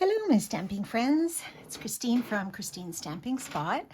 Hello, my stamping friends. It's Christine from Christine's Stamping Spot.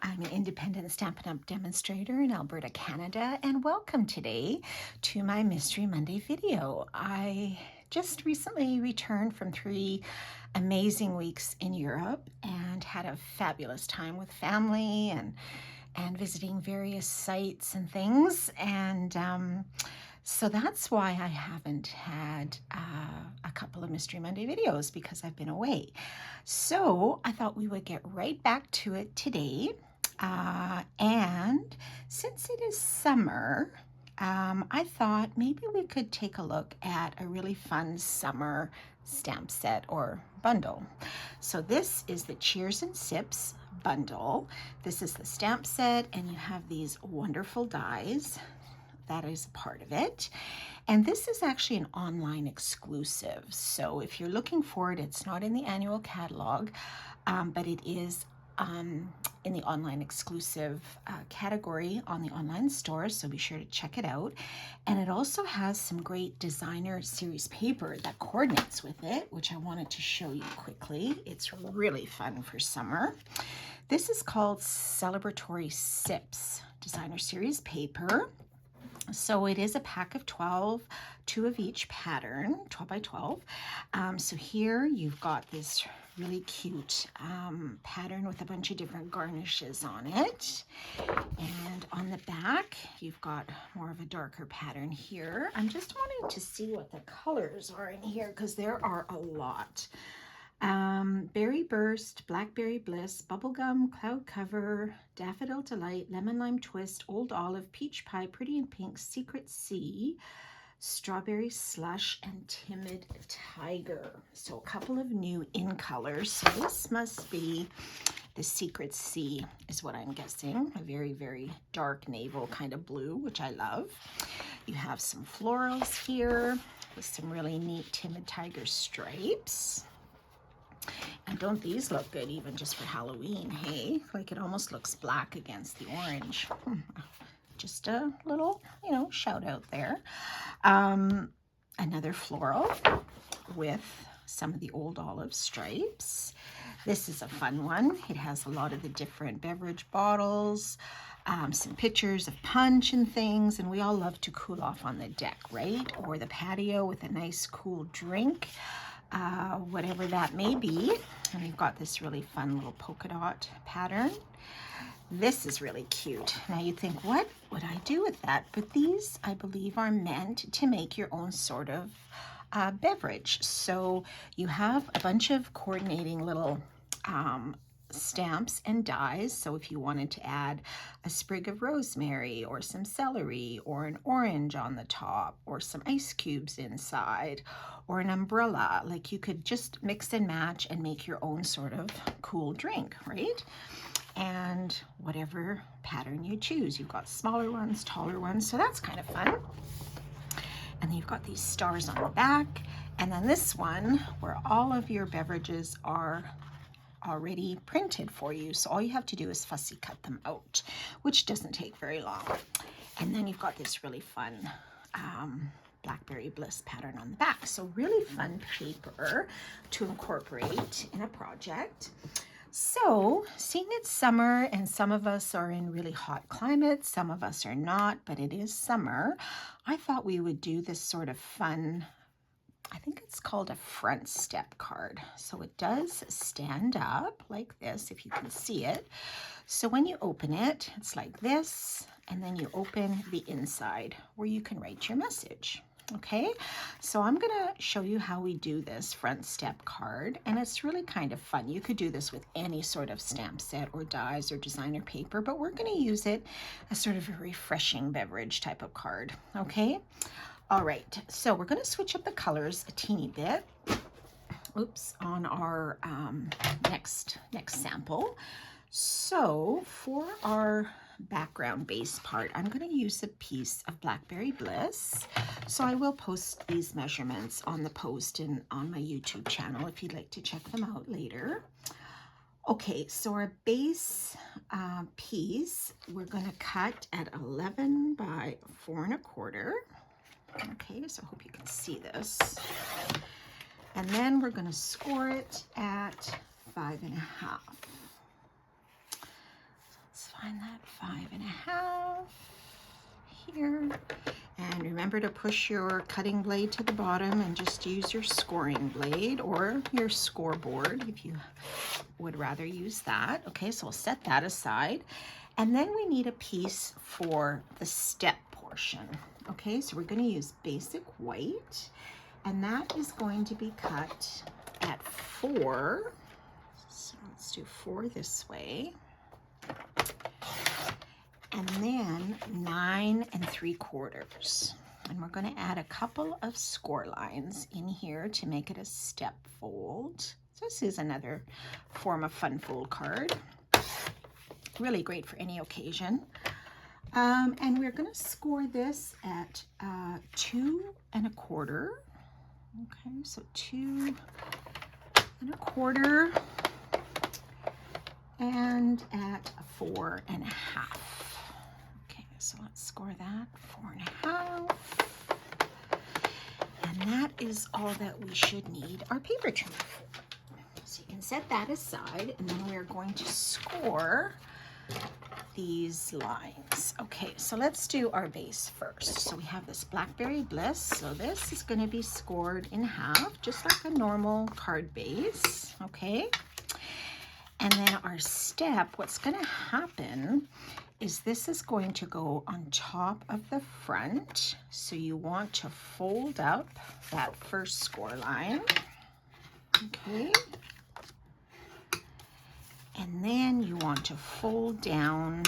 I'm an independent Stampin' Up! Demonstrator in Alberta, Canada, and welcome today to my Mystery Monday video. I just recently returned from 3 amazing weeks in Europe and had a fabulous time with family and visiting various sites and things. So that's why I haven't had a couple of Mystery Monday videos, because I've been away. So I thought we would get right back to it today. And since it is summer, I thought maybe we could take a look at a really fun summer stamp set or bundle. So this is the Cheers and Sips bundle. This is the stamp set, and you have these wonderful dies. That is a part of it. And this is actually an online exclusive. So if you're looking for it, it's not in the annual catalog, but it is in the online exclusive category on the online store. So be sure to check it out. And it also has some great designer series paper that coordinates with it, which I wanted to show you quickly. It's really fun for summer. This is called Celebratory Sips designer series paper. So it is a pack of 12, 2 of each pattern, 12 by 12. So here you've got this really cute pattern with a bunch of different garnishes on it. And on the back, you've got more of a darker pattern here. I'm just wanting to see what the colors are in here, because there are a lot. Berry Burst, Blackberry Bliss, Bubblegum, Cloud Cover, Daffodil Delight, Lemon Lime Twist, Old Olive, Peach Pie, Pretty in Pink, Secret Sea, Strawberry Slush, and Timid Tiger. So a couple of new in colors. So this must be the Secret Sea is what I'm guessing. A very, very dark navel kind of blue, which I love. You have some florals here with some really neat Timid Tiger stripes. And don't these look good even just for Halloween, hey? Like it almost looks black against the orange. Just a little, shout out there. Another floral with some of the Old Olive stripes. This is a fun one. It has a lot of the different beverage bottles, some pictures of punch and things, and we all love to cool off on the deck, right? Or the patio with a nice cool drink. Whatever that may be. And we've got this really fun little polka dot pattern. This is really cute. Now you think, what would I do with that? But these, I believe, are meant to make your own sort of beverage. So you have a bunch of coordinating little stamps and dies. So if you wanted to add a sprig of rosemary or some celery or an orange on the top or some ice cubes inside or an umbrella, like you could just mix and match and make your own sort of cool drink, right? And whatever pattern you choose. You've got smaller ones, taller ones, so that's kind of fun. And then you've got these stars on the back. And then this one where all of your beverages are already printed for you. So all you have to do is fussy cut them out, which doesn't take very long. And then you've got this really fun Blackberry Bliss pattern on the back. So really fun paper to incorporate in a project. So seeing it's summer, and some of us are in really hot climates, some of us are not, but it is summer, I thought we would do this sort of fun, I think it's called a front step card. So it does stand up like this, if you can see it. So when you open it, it's like this, and then you open the inside where you can write your message. Okay, so I'm gonna show you how we do this front step card, and it's really kind of fun. You could do this with any sort of stamp set or dies or designer paper, but we're gonna use it as sort of a refreshing beverage type of card, okay? All right, so we're gonna switch up the colors a teeny bit, on our next sample. So for our background base part, I'm going to use a piece of Blackberry Bliss. So I will post these measurements on the post and on my YouTube channel if you'd like to check them out later. Okay, so our base piece, we're going to cut at 11 by 4 1/4. Okay, so I hope you can see this. And then we're going to score it at 5.5. Let's find that 5.5 here. And remember to push your cutting blade to the bottom and just use your scoring blade or your scoreboard if you would rather use that. Okay, so we'll set that aside. And then we need a piece for the step portion. Okay, so we're going to use basic white, and that is going to be cut at 4. So let's do 4 this way. And then 9 3/4. And we're going to add a couple of score lines in here to make it a step fold. So this is another form of fun fold card. Really great for any occasion. And we're going to score this at 2 1/4. Okay, so 2 1/4 and at 4 1/2. Okay, so let's score that 4 1/2. And that is all that we should need our paper trimmer for. So you can set that aside, and then we're going to score these lines. Okay, so let's do our base first. So we have this Blackberry Bliss. So this is going to be scored in half, just like a normal card base. Okay. And then our step, what's going to happen is this is going to go on top of the front. So you want to fold up that first score line. Okay. And then you want to fold down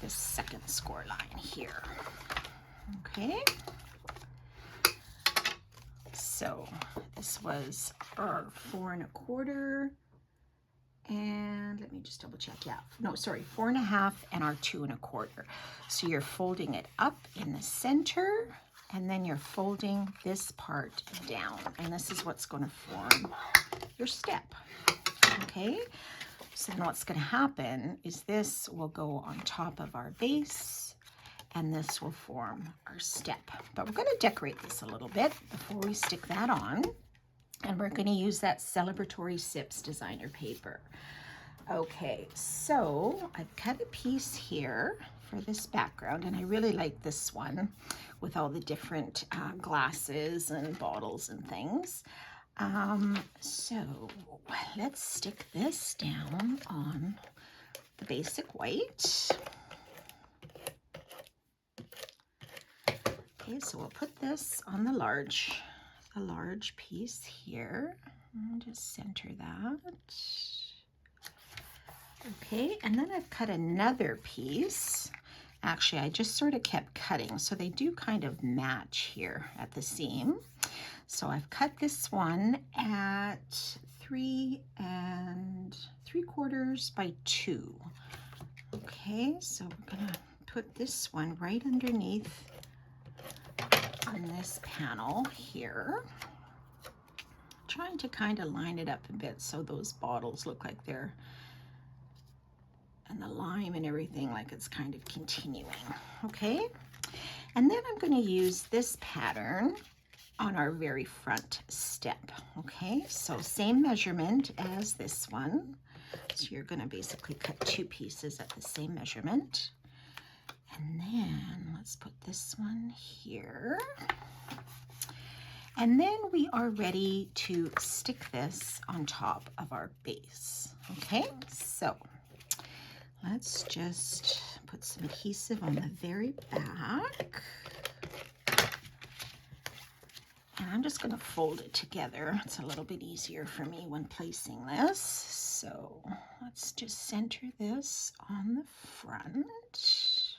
the second score line here. Okay. So this was our 4 1/4. And let me just double check. Yeah, no, sorry, 4 1/2 and our 2 1/4. So you're folding it up in the center, and then you're folding this part down. And this is what's going to form your step. Okay, so then what's going to happen is this will go on top of our base, and this will form our step. But we're going to decorate this a little bit before we stick that on. And we're going to use that Celebratory Sips designer paper. Okay, so I've cut a piece here for this background, and I really like this one with all the different glasses and bottles and things. So let's stick this down on the basic white. Okay, so we'll put this on the large piece here and just center that. Okay, and then I've cut another piece. Actually, I just sort of kept cutting, so they do kind of match here at the seam. So I've cut this one at 3 3/4 by 2. Okay, so we're gonna put this one right underneath on this panel here. Trying to kind of line it up a bit so those bottles look like they're, and the lime and everything, like it's kind of continuing. Okay, and then I'm going to use this pattern on our very front step. Okay, so same measurement as this one. So you're going to basically cut 2 pieces at the same measurement. And then let's put this one here. And then we are ready to stick this on top of our base. Okay, so let's just put some adhesive on the very back. And I'm just going to fold it together. It's a little bit easier for me when placing this. So let's just center this on the front.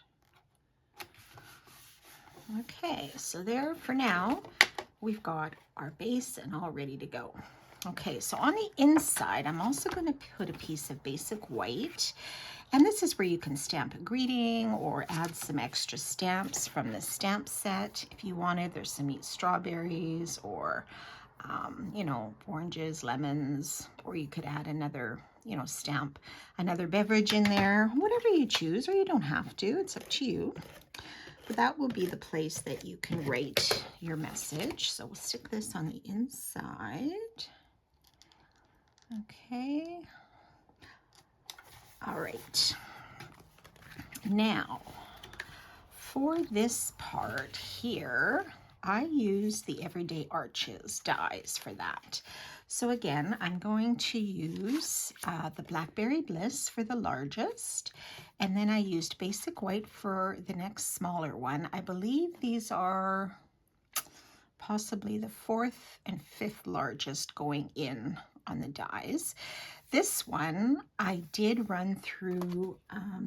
Okay, so there for now, we've got our base and all ready to go. Okay, so on the inside, I'm also going to put a piece of basic white. And this is where you can stamp a greeting or add some extra stamps from the stamp set if you wanted. There's some neat strawberries or, you know, oranges, lemons, or you could add another, you know, stamp, another beverage in there, whatever you choose, or you don't have to. It's up to you. that will be the place that you can write your message. So we'll stick this on the inside. Okay. All right. Now, for this part here, I use the Everyday Arches dies for that. So again, I'm going to use the Blackberry Bliss for the largest, and then I used Basic White for the next smaller one. I believe these are possibly the 4th and 5th largest going in on the dies. This one I did run through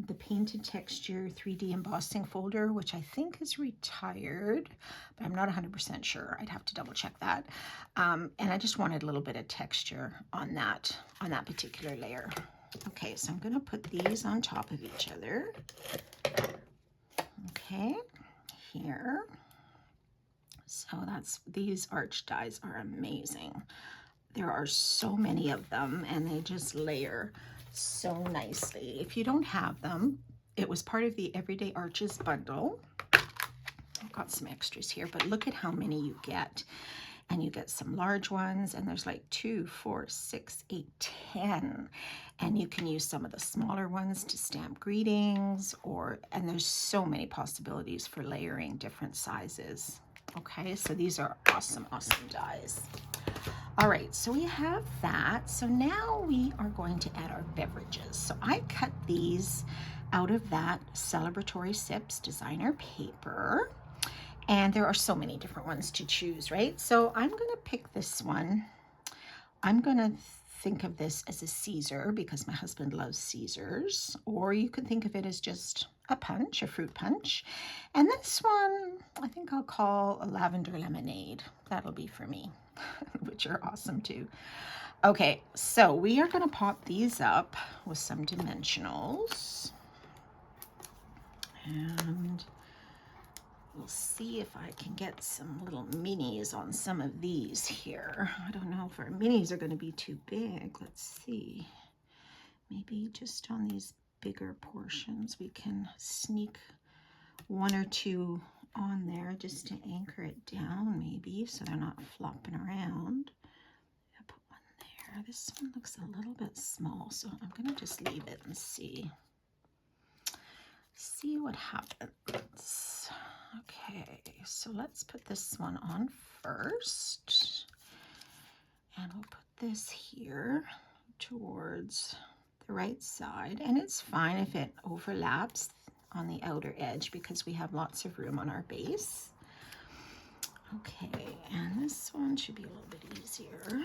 the Painted Texture 3D embossing folder, which I think is retired, but I'm not 100% sure. I'd have to double check that. And I just wanted a little bit of texture on that particular layer. Okay, so I'm going to put these on top of each other. Okay, here. So these arch dies are amazing. There are so many of them and they just layer so nicely. If you don't have them, it was part of the Everyday Arches bundle. I've got some extras here, but look at how many you get. And you get some large ones, and there's like 2, 4, 6, 8, 10. And you can use some of the smaller ones to stamp greetings, and there's so many possibilities for layering different sizes. Okay, so these are awesome, awesome dies. All right, so we have that. So now we are going to add our beverages. So I cut these out of that Celebratory Sips designer paper. And there are so many different ones to choose, right? So I'm going to pick this one. I'm going to think of this as a Caesar because my husband loves Caesars. Or you could think of it as just a punch, a fruit punch. And this one, I think I'll call a lavender lemonade. That'll be for me, which are awesome too. Okay, so we are going to pop these up with some dimensionals. And we'll see if I can get some little minis on some of these here. I don't know if our minis are going to be too big. Let's see. Maybe just on these bigger portions we can sneak 1 or 2 on there just to anchor it down maybe so they're not flopping around. I'll put one there. This one looks a little bit small, so I'm going to just leave it and see what happens. Okay, so let's put this one on first, and we'll put this here towards the right side, and it's fine if it overlaps on the outer edge because we have lots of room on our base. Okay, and this one should be a little bit easier.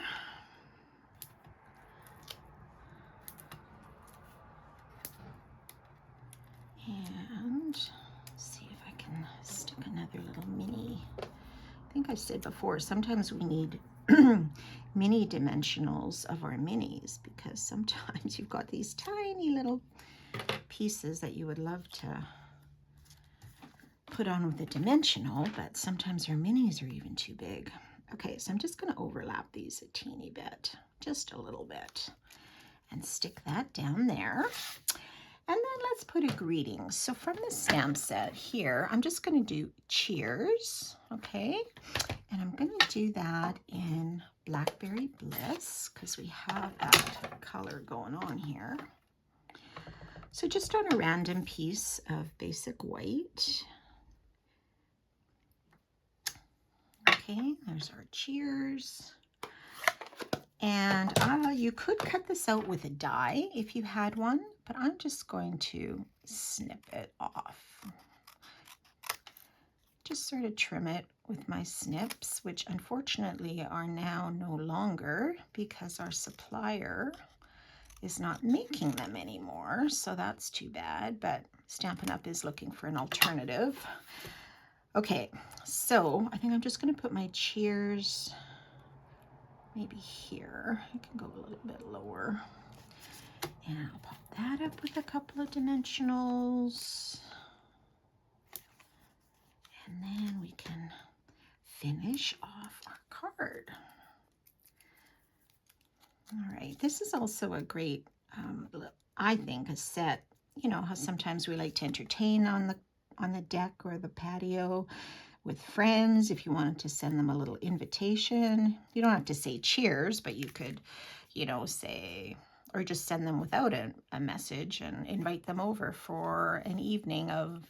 And see if I can stick another little mini. I think I said before, sometimes we need mini dimensionals of our minis because sometimes you've got these tiny little pieces that you would love to put on with a dimensional, but sometimes our minis are even too big. Okay, so I'm just going to overlap these a teeny bit, just a little bit, and stick that down there. And then let's put a greeting. So from the stamp set here, I'm just going to do cheers, okay? And I'm going to do that in Blackberry Bliss because we have that color going on here. So just on a random piece of Basic White. Okay, there's our cheers. And you could cut this out with a die if you had one, but I'm just going to snip it off. Just sort of trim it with my snips, which unfortunately are now no longer because our supplier is not making them anymore. So that's too bad, but Stampin' Up! Is looking for an alternative. Okay, so I think I'm just going to put my cheers maybe here. I can go a little bit lower. And I'll pop that up with a couple of dimensionals. And then we can finish off our card. All right, this is also a great, I think, a set. You know how sometimes we like to entertain on on the deck or the patio with friends. If you wanted to send them a little invitation, you don't have to say cheers, but you could, you know, say, or just send them without a message and invite them over for an evening of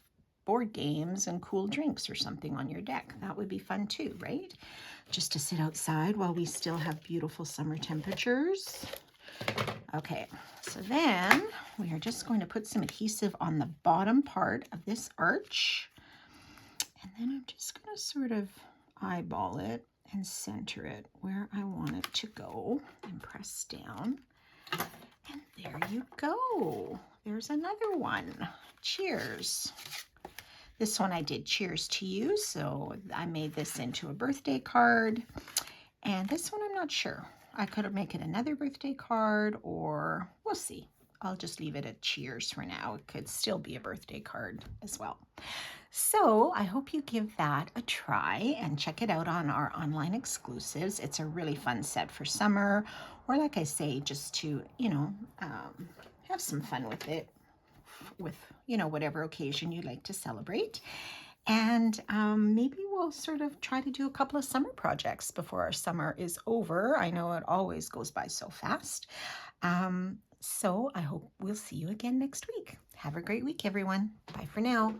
board games and cool drinks or something on your deck. That would be fun too, right? Just to sit outside while we still have beautiful summer temperatures. Okay, so then we are just going to put some adhesive on the bottom part of this arch. And then I'm just going to sort of eyeball it and center it where I want it to go and press down. And there you go. There's another one. Cheers. This one I did cheers to you, so I made this into a birthday card. And this one I'm not sure. I could make it another birthday card, or we'll see. I'll just leave it at cheers for now. It could still be a birthday card as well. So I hope you give that a try and check it out on our online exclusives. It's a really fun set for summer, or like I say, just to, you know, have some fun with it, with, you know, whatever occasion you like to celebrate. And maybe we'll sort of try to do a couple of summer projects before our summer is over. I know it always goes by so fast. So I hope we'll see you again next week. Have a great week, everyone. Bye for now.